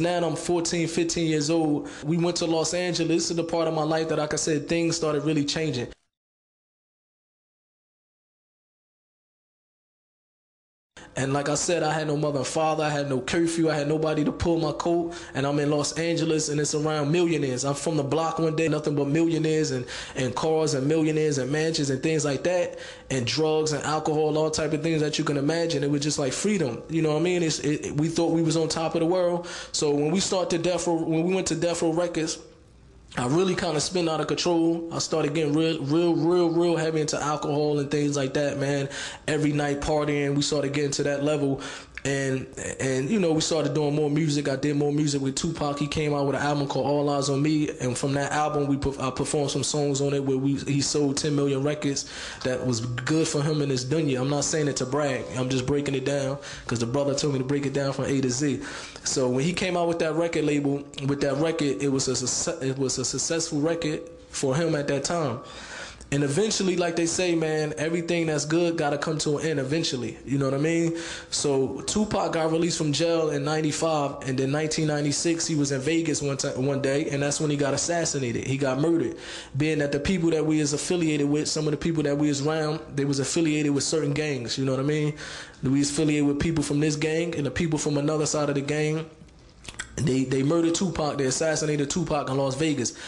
Now I'm 14, 15 years old. We went to Los Angeles. This is the part of my life that, like I said, things started really changing. And like I said, I had no mother and father, I had no curfew, I had nobody to pull my coat, and I'm in Los Angeles and it's around millionaires. I'm from the block one day, nothing but millionaires and cars and millionaires and mansions and things like that, and drugs and alcohol, all type of things that you can imagine. It was just like freedom, you know what I mean? We thought we was on top of the world. So when we went to Death Row Records, I really kind of spun out of control. I started getting real heavy into alcohol and things like that, man. Every night partying, we started getting to that level. And you know, we started doing more music. I did more music with Tupac. He came out with an album called All Eyes on Me, and from that album, I performed some songs on it where he sold 10 million records. That was good for him in his dunya. I'm not saying it to brag. I'm just breaking it down because the brother told me to break it down from A to Z. So when he came out with that record label, with that record, it was a successful record for him at that time. And eventually, like they say, man, everything that's good got to come to an end eventually. You know what I mean? So Tupac got released from jail in 95, and then 1996, he was in Vegas one day, and that's when he got assassinated. He got murdered. Being that the people that we is affiliated with, some of the people that we is around, they was affiliated with certain gangs. You know what I mean? We was affiliated with people from this gang and the people from another side of the gang. They murdered Tupac. They assassinated Tupac in Las Vegas.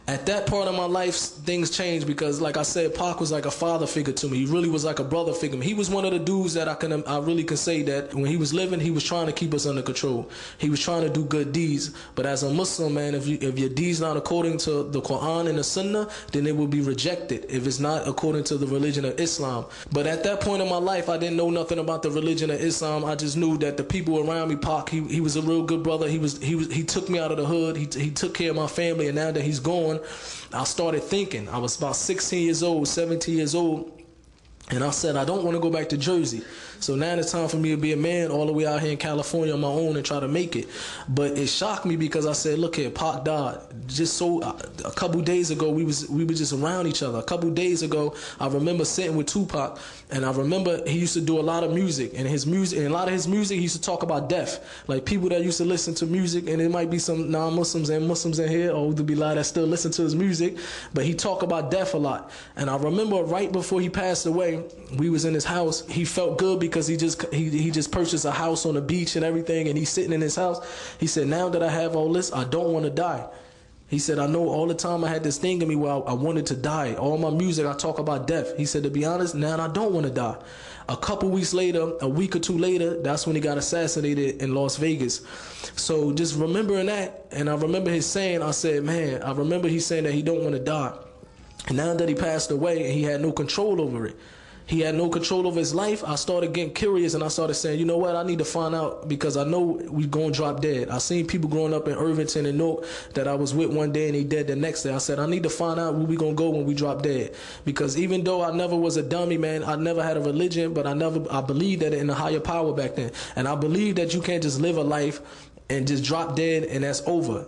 At that part of my life, things changed because, like I said, Pac was like a father figure to me. He really was like a brother figure. He was one of the dudes that I really can say that when he was living, he was trying to keep us under control. He was trying to do good deeds. But as a Muslim, man, if your deeds not according to the Quran and the Sunnah, then it will be rejected if it's not according to the religion of Islam. But at that point in my life, I didn't know nothing about the religion of Islam. I just knew that the people around me, Pac, he was a real good brother. He took me out of the hood. He took care of my family, and now that he's gone, I started thinking. I was about 16 years old, 17 years old, and I said, I don't want to go back to Jersey. So now it's time for me to be a man all the way out here in California on my own and try to make it. But it shocked me because I said, look here, Pac died. Just so a couple days ago, we were just around each other. A couple days ago, I remember sitting with Tupac, and I remember he used to do a lot of music. And a lot of his music, he used to talk about death. Like people that used to listen to music, and there might be some non-Muslims and Muslims in here, or there'll be a lot that still listen to his music, but he talked about death a lot. And I remember right before he passed away, we was in his house. He felt good because he just purchased a house on the beach and everything, and he's sitting in his house. He said, now that I have all this, I don't want to die. He said, I know all the time I had this thing in me where I wanted to die. All my music, I talk about death. He said, to be honest, now I don't want to die. A couple weeks later, a week or two later, that's when he got assassinated in Las Vegas. So just remembering that, and I remember his saying, I said, man, I remember he saying that he don't want to die. And now that he passed away and he had no control over it, he had no control over his life, I started getting curious, and I started saying, you know what, I need to find out, because I know we gonna drop dead. I seen people growing up in Irvington and Newark that I was with one day and they dead the next day. I said, I need to find out where we gonna go when we drop dead. Because even though I never was a dummy, man, I never had a religion, but I believed that in a higher power back then. And I believe that you can't just live a life and just drop dead and that's over.